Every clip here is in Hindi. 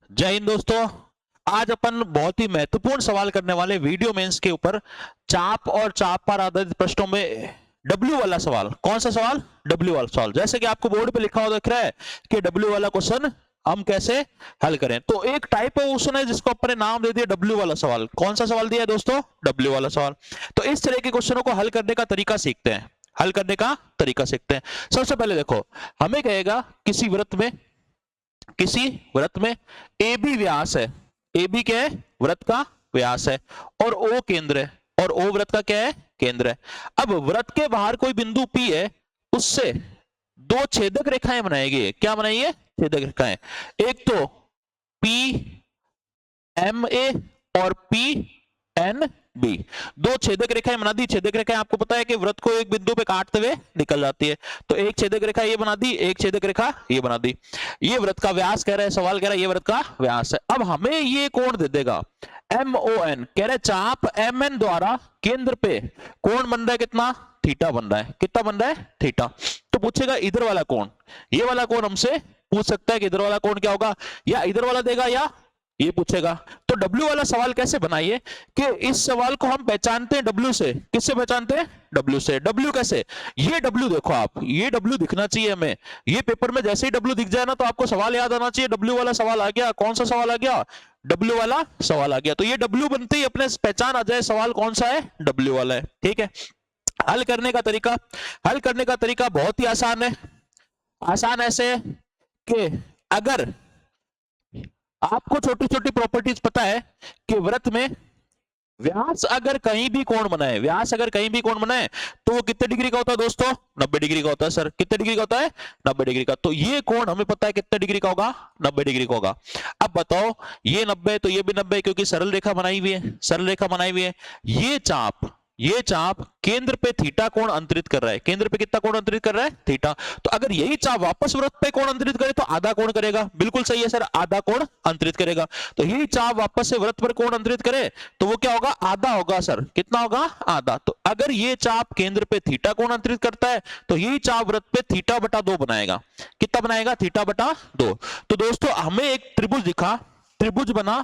जय हिंद दोस्तों। आज अपन बहुत ही महत्वपूर्ण सवाल करने वाले वीडियो मेंस के ऊपर चाप और चाप पर आधारित प्रश्नों में डब्ल्यू वाला सवाल। कौन सा सवाल? डब्ल्यू वाला सवाल। जैसे कि आपको बोर्ड पे लिखा हुआ दिख रहा है कि डब्ल्यू वाला क्वेश्चन हम कैसे हल करें। तो एक टाइप ऑफ क्वेश्चन है जिसको अपन ने नाम दे दिया डब्ल्यू वाला सवाल। कौन सा सवाल दिया है दोस्तों? डब्ल्यू वाला सवाल। तो इस तरह के क्वेश्चनों को हल करने का तरीका सीखते हैं। हल करने का तरीका सीखते हैं। सबसे पहले देखो, हमें कहेगा किसी वृत्त में ए बी व्यास है। ए बी क्या है? वृत्त का व्यास है। और ओ केंद्र है। और ओ वृत्त का क्या है? केंद्र है। अब वृत्त के बाहर कोई बिंदु पी है, उससे दो छेदक रेखाएं बनाएगी। क्या बनाइए? छेदक रेखाएं। एक तो पी एम ए और पी एन बी। दो छेदक रेखाएं बना दी। छेदक रेखाएं आपको पता है कि वृत्त को एक बिंदु पे काटते हुए निकल जाती है। तो एक छेदक रेखा ये बना दी, एक छेदक रेखा ये बना दी। ये वृत्त का व्यास कह रहा है, सवाल कह रहा है ये वृत्त का व्यास है। अब हमें ये कोण दे देगा एम ओ एन। कह रहे चाप एम एन द्वारा केंद्र पे कोण बन रहा है कितना? थीटा बन रहा है। कितना बन रहा है? थीटा। तो पूछेगा इधर वाला कोण, ये वाला कोण हमसे पूछ सकता है कि इधर वाला कोण क्या होगा, या इधर वाला देगा या ये पूछेगा। तो डब्ल्यू वाला सवाल कैसे बनाइए कि इस सवाल को हम पहचानते हैं डब्ल्यू से। किससे पहचानते हैं? डब्ल्यू से। डब्ल्यू कैसे? ये डब्ल्यू देखो आप, ये डब्ल्यू दिखना चाहिए हमें। ये पेपर में जैसे ही डब्ल्यू दिख जाए ना तो आपको सवाल याद आना चाहिए। डब्ल्यू वाला सवाल आ गया। कौन सा सवाल आ गया? डब्ल्यू वाला सवाल आ गया। तो ये डब्ल्यू बनते ही अपने पहचान आ जाए सवाल कौन सा है, डब्ल्यू वाला है। ठीक है। हल करने का तरीका, हल करने का तरीका बहुत ही आसान है। आसान ऐसे कि अगर आपको छोटी छोटी प्रॉपर्टीज पता है कि वृत्त में व्यास अगर कहीं भी कोण बनाए, व्यास अगर कहीं भी कोण बनाए तो वो कितने डिग्री का होता है दोस्तों? 90 डिग्री का होता है। सर कितने डिग्री का होता है? 90 डिग्री का। तो ये कोण हमें पता है कितने डिग्री का होगा? 90 डिग्री का होगा। अब बताओ, ये 90 तो ये भी 90 क्योंकि सरल रेखा बनाई हुई है, सरल रेखा बनाई हुई है। ये चाप केंद्र पे थीटा कोण अंतरित कर रहा है। केंद्र पे कितना कोण अंतरित कर रहा है? थीटा। तो अगर यही चाप वापस वृत्त पे कोण अंतरित करे तो आधा कोण करेगा। बिल्कुल सही है सर, आधा कोण अंतरित करेगा। तो यही चाप वापस से वृत्त पर कोण अंतरित करे तो वो क्या होगा? आधा होगा। सर कितना होगा? आधा। तो अगर ये चाप केंद्र पे थीटा कोण अंतरित करता है तो यही चाप वृत्त पे थीटा बटा 2 बनाएगा। कितना बनाएगा? थीटा बटा 2। तो दोस्तों हमें एक त्रिभुज दिखा, त्रिभुज बना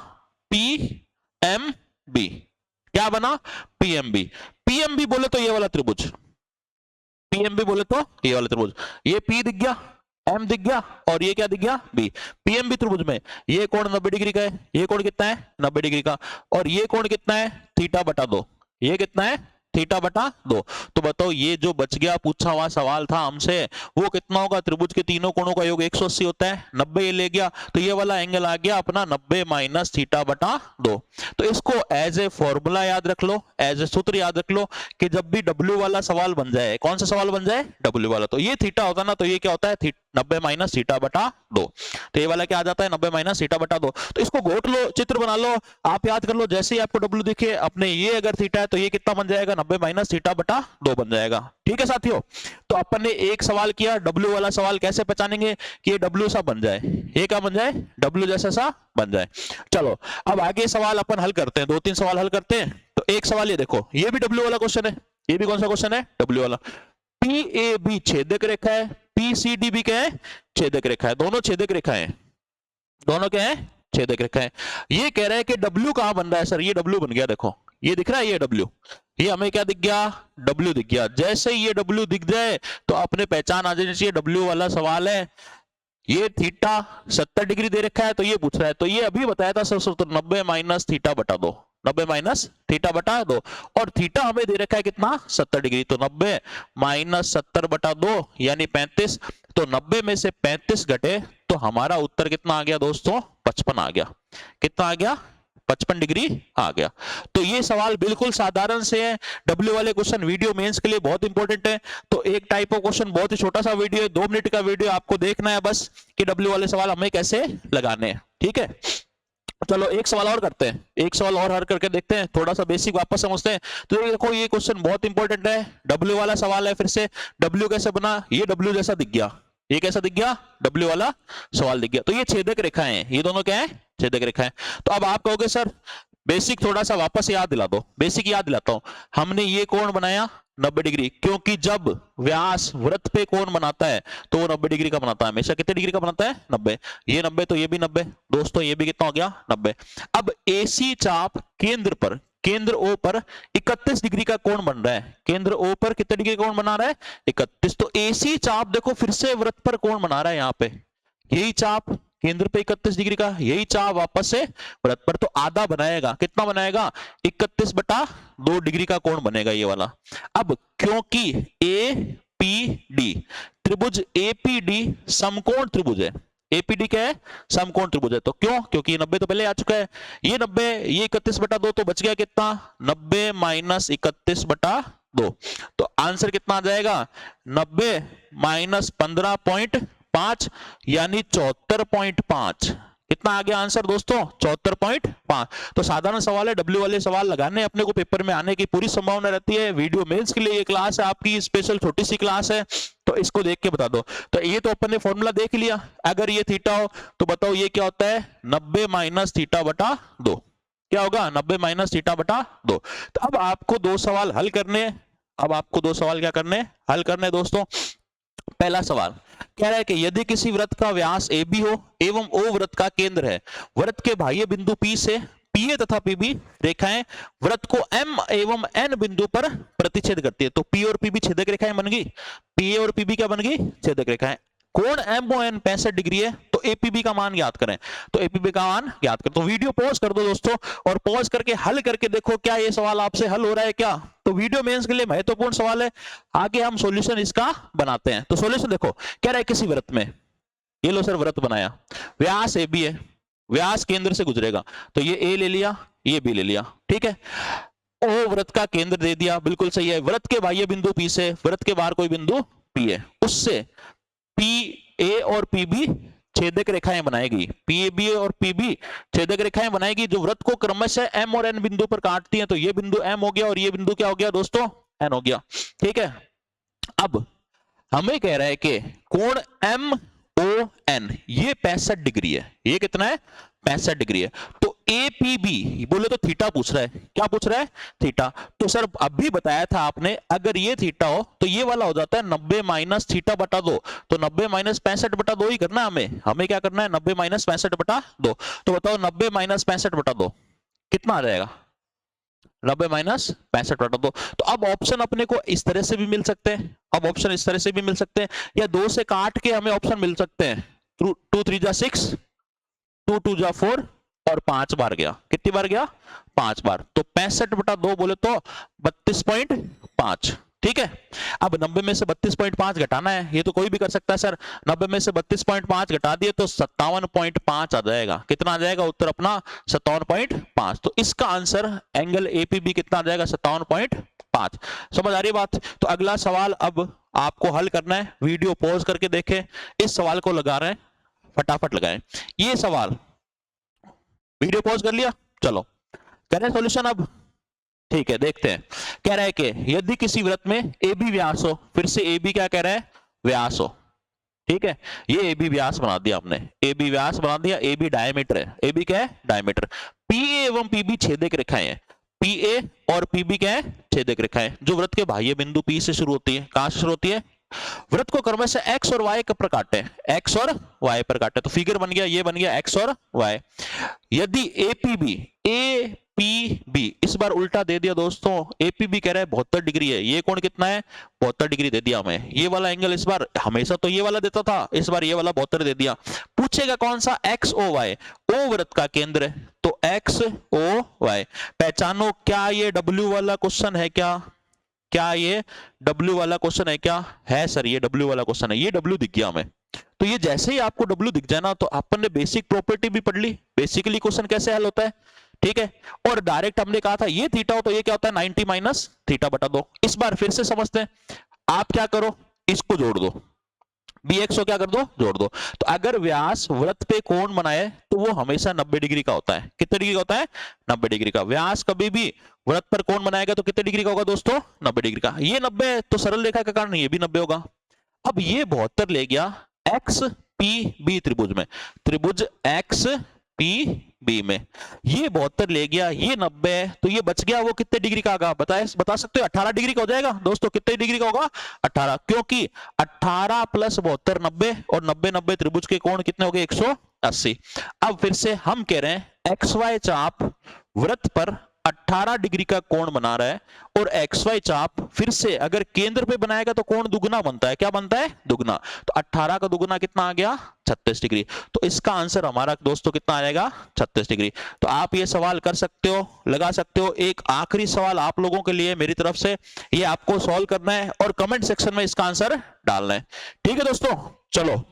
पी एम बी। क्या बना? पीएमबी। पीएमबी बोले तो ये वाला त्रिभुज, पीएमबी बोले तो ये वाला त्रिभुज। ये पी दिख गया, एम दिख गया और ये क्या दिख गया? बी। पीएमबी त्रिभुज में ये कोण 90 डिग्री का है। ये कोण कितना है? 90 डिग्री का। और ये कोण कितना है? थीटा बटा 2। ये कितना है? थीटा बटा 2। तो बताओ ये जो बच गया पूछा हुआ सवाल था हमसे वो कितना होगा? त्रिभुज के तीनों कोणों का योग 180 होता है। 90 ये ले गया तो ये वाला एंगल आ गया अपना 90 माइनस थीटा बटा 2। तो इसको एज ए फॉर्मूला याद रख लो, एज ए सूत्र याद रख लो कि जब भी डब्ल्यू वाला सवाल बन जाए, कौन सा सवाल बन जाए? डब्ल्यू वाला। तो ये थीटा होता ना, तो ये क्या होता है? 90 माइनस थीटा बटा 2। तो ये वाला क्या आ जाता है? 90 माइनस थीटा बटा 2। तो इसको घोट लो, चित्र बना लो, आप याद कर लो। जैसे ही आपको डब्ल्यू दिखे अपने, ये अगर थीटा है तो ये कितना बन जाएगा? 90 माइनस थीटा बटा 2 बन जाएगा। ठीक है साथियों। तो अपन ने एक सवाल किया, डब्ल्यू वाला सवाल कैसे पहचानेंगे कि ये डब्ल्यू सा बन जाए, ये क्या बन जाए? डब्ल्यू जैसा सा बन जाए। चलो अब आगे सवाल अपन हल करते हैं, 2-3 सवाल हल करते हैं। तो एक सवाल ये देखो, ये भी डब्ल्यू वाला क्वेश्चन है। ये भी कौन सा क्वेश्चन है? डब्ल्यू वाला। पी ए बी छेदक रेखा है, पी सी डी भी क्या है? छेदक रेखा है। दोनों छेदक रेखा है, दोनों क्या है? छेदक रेखा है। ये कह रहा है कि डब्ल्यू कहां बन रहा है? सर ये डब्ल्यू बन गया, देखो ये दिख रहा है, ये डब्ल्यू। ये हमें क्या दिख गया? डब्ल्यू दिख गया। जैसे ही ये डब्ल्यू दिख जाए तो अपने पहचान आ जानी चाहिए, डब्ल्यू वाला सवाल है। ये थीटा 70 डिग्री दे रखा है तो ये पूछ रहा है, तो ये अभी बताया था सर, तो 90 माइनस थीटा बटा 2, 90 माइनस थीटा बटा 2। और थीटा हमें दे रखा है कितना? 70 डिग्री। तो 90 माइनस 70 बटा 2 यानी 35। तो 90 में से 35 घटे तो हमारा उत्तर कितना आ गया दोस्तों? 55 आ गया। कितना आ गया? 55 डिग्री आ गया। तो ये सवाल बिल्कुल साधारण से है। डब्ल्यू वाले क्वेश्चन वीडियो मेंस के लिए बहुत इंपॉर्टेंट है। तो एक टाइप ऑफ क्वेश्चन, बहुत ही छोटा सा वीडियो है, 2 मिनट का वीडियो, आपको देखना है बस कि डब्ल्यू वाले सवाल हमें कैसे लगाने हैं। ठीक है। चलो एक सवाल और करते हैं, एक सवाल और हल करके देखते हैं, थोड़ा सा बेसिक वापस समझते हैं। तो ये देखो, ये क्वेश्चन बहुत इंपॉर्टेंट है, डब्ल्यू वाला सवाल है। फिर से डब्ल्यू कैसे बना? ये डब्ल्यू जैसा दिख गया। ये कैसा दिख गया? डब्ल्यू वाला सवाल दिख गया। तो ये छेदक रेखाएं हैं, ये दोनों क्या है? छेदक रेखाएं। तो अब आप कहोगे सर बेसिक थोड़ा सा वापस याद दिला दो। बेसिक याद दिलाता हूं। हमने ये कोण बनाया 90 डिग्री, क्योंकि जब व्यास वृत्त पे कोण बनाता है तो वो 90 डिग्री का बनाता है, हमेशा कितने डिग्री का बनाता है? 90। ये 90 तो ये भी 90 दोस्तों, ये भी कितना हो गया? 90। अब AC चाप केंद्र पर, केंद्र O पर 31 डिग्री का कोण बन रहा है। केंद्र O पर कितने डिग्री का कोण बना रहा है? 31। तो AC चाप देखो फिर से वृत्त पर कोण बना रहा है, यहाँ पे यही चाप केंद्र पे 31 डिग्री का, यही चाप वापस से वृत्त पर, तो आधा बनाएगा। कितना बनाएगा? 31/2 डिग्री का कोण बनेगा ये वाला। अब क्योंकि APD त्रिभुज APD समकोण त्रिभुज है, APD क्या है? समकोण त्रिभुज है। तो क्यों? क्योंकि 90 तो पहले आ चुका है, ये 90, ये 31/2, तो बच गया कितना? 90 - 31/2। तो आंसर कितना आ जाएगा? 90 - 15.5 यानी 74.5। कितना आ गया आंसर दोस्तों? 74.5। तो साधारण सवाल है, डब्ल्यू वाले सवाल लगाने अपने को पेपर में आने की पूरी संभावना रहती है। वीडियो मेंस के लिए ये क्लास है आपकी, स्पेशल छोटी सी क्लास है, तो इसको देख के बता दो। तो ये तो अपन ने फॉर्मूला देख लिया, अगर ये थीटा हो तो बताओ ये क्या होता है? 90 - θ/2। क्या होगा? 90 - θ/2। तो अब आपको दो सवाल हल करने, अब आपको दो सवाल क्या करने? हल करने दोस्तों। पहला सवाल कह रहा है कि यदि किसी वृत्त का व्यास AB हो एवं O वृत्त का केंद्र है, वृत्त के बाह्य बिंदु P से PA तथा PB रेखाएं वृत्त को M एवं N बिंदु पर प्रतिच्छेद करती है। तो P और PB छेदक रेखाएं बन गई, PA और PB क्या बन गई? छेदक रेखाएं। कोण MON 65 डिग्री है, तो APB का मान ज्ञात करें। तो APB का मान ज्ञात करें। तो वीडियो पॉज कर दो दोस्तों और पॉज करके हल करके देखो क्या ये सवाल आपसे हल हो रहा है क्या। तो वीडियो मेंस के लिए महत्वपूर्ण सवाल है, आगे हम सॉल्यूशन इसका बनाते हैं। तो सॉल्यूशन देखो, कह रहा है किसी वृत्त में, ये लो सर वृत्त बनाया, व्यास AB है, व्यास केंद्र से गुजरेगा, तो ये A ले लिया, ये B ले लिया, ठीक है। O वृत्त का केंद्र दे दिया, बिल्कुल सही है। वृत्त के बाह्य बिंदु P से, वृत्त के बाहर कोई बिंदु P है, उससे PA और PB छेदक रेखाएं बनाएगी, PAB और PB छेदक रेखाएं बनाएगी जो वृत्त को क्रमशः M और N बिंदु पर काटती हैं। तो ये बिंदु M हो गया और ये बिंदु क्या हो गया दोस्तों? N हो गया, ठीक है। अब हमें कह रहा है कि कोण MON ये 65 डिग्री है, ये कितना है? 65 डिग्री है। तो APB बोले तो थीटा पूछ रहा है, क्या पूछ रहा है? थीटा। तो सर अभी बताया था आपने, अगर ये थीटा हो तो ये वाला हो जाता है 90 - θ/2। तो 90 - 65/2 ही करना है हमें क्या करना है? 90 - 65/2। तो बताओ 90 - 65/2 कितना आ जाएगा? 90 - 65/2। तो अब ऑप्शन अपने को इस तरह से भी मिल सकते हैं, अब ऑप्शन इस तरह से भी मिल सकते हैं, या 2 से काट के हमें ऑप्शन मिल सकते हैं। 2 3 जा 6, 2 2 जा 4 और 5 बार गया। कितनी बार गया? 5 बार। तो 65/2 बोले तो 32.5, ठीक है। अब 90 में से 32.5 घटाना है, ये तो कोई भी कर सकता है सर। 90 में से 32.5 घटा दिए तो 57.5 आ जाएगा। कितना आ जाएगा उत्तर अपना? 57.5। तो इसका आंसर एंगल APB कितना आ जाएगा? 57.5। समझ आ रही है बात? तो अगला सवाल अब आपको हल करना है, वीडियो पॉज करके देखें, इस सवाल को लगा रहे हैं, फटाफट लगाएं ये सवाल। वीडियो पॉज कर लिया, चलो करें सॉल्यूशन अब, ठीक है। देखते हैं, कह रहा है कि यदि किसी वृत्त में AB व्यास हो, फिर से AB क्या कह रहा है? व्यास हो, ठीक है। ये AB व्यास बना दिया आपने, AB व्यास बना दिया, AB डायमीटर है। AB क्या है? डायमीटर। PA एवं PB छेदक रेखाएं हैं, PA और PB क्या है? छेदक रेखाएं जो वृत्त के बाह्य बिंदु P से शुरू होती है। कहां से शुरू होती है? वृत्त को क्रमशः X और Y पर काटे, X और Y पर काटे। तो फिगर बन गया, ये बन गया X और Y। यदि APB इस बार उल्टा दे दिया दोस्तों, APB कह रहा है 72 डिग्री है, ये कोण कितना है? 72 डिग्री दे दिया हमें। ये वाला एंगल इस बार, हमेशा तो ये वाला देता था, इस बार ये वाला 72 दे दिया। पूछेगा कौन सा? XOY, O वृत्त का केंद्र है, तो XOY पहचानो। क्या ये W वाला क्वेश्चन है क्या? क्या ये W वाला क्वेश्चन है क्या? है सर, ये W वाला क्वेश्चन है, ये W दिख गया हमें। तो ये जैसे ही आपको W दिख जाए ना, तो अपन ने बेसिक प्रॉपर्टी भी पढ़ ली, बेसिकली क्वेश्चन कैसे हल होता है, ठीक है। और डायरेक्ट हमने कहा था ये थीटा हो तो ये क्या होता है? 90 - θ/2। इस बार फिर से समझते हैं, आप क्या करो, इसको जोड़ दो, BX को क्या कर दो? जोड़ दो। तो अगर व्यास वृत्त पे कोण बनाए तो वो हमेशा 90 डिग्री का होता है। कितने डिग्री का होता है? 90 डिग्री का। व्यास कभी भी वृत्त पर कोण बनाएगा तो कितने डिग्री का होगा दोस्तों? 90 डिग्री का। ये 90 है तो सरल रेखा के कारण ये भी 90 होगा। अब ये 72 ले गया XPB त्रिभुज में, त्रिभुज XPB बी में। ये 72 ले गया, ये 90 है, तो ये बच गया वो कितने डिग्री का होगा बता सकते हो? 18 डिग्री का हो जाएगा दोस्तों। कितने डिग्री का होगा? 18, क्योंकि 18 प्लस 72 90, और 90 90 त्रिभुज के कोण कितने हो गए? 180। अब फिर से हम कह रहे हैं एक्स वाई चाप वृत्त पर 18 डिग्री का कोण बना रहा है, और एक्स वाई चाप फिर से अगर केंद्र पे बनाएगा तो कोण दुगना बनता है। क्या बनता है? दुगना। तो 18 का दुगना कितना आ गया? 36 डिग्री। तो इसका आंसर हमारा दोस्तों कितना आएगा? 36 डिग्री। तो आप ये सवाल कर सकते हो, लगा सकते हो। एक आखिरी सवाल आप लोगों के लिए मेरी तरफ से, ये आपको सॉल्व करना है और कमेंट सेक्शन में इसका आंसर डालना है। ठीक है दोस्तों, चलो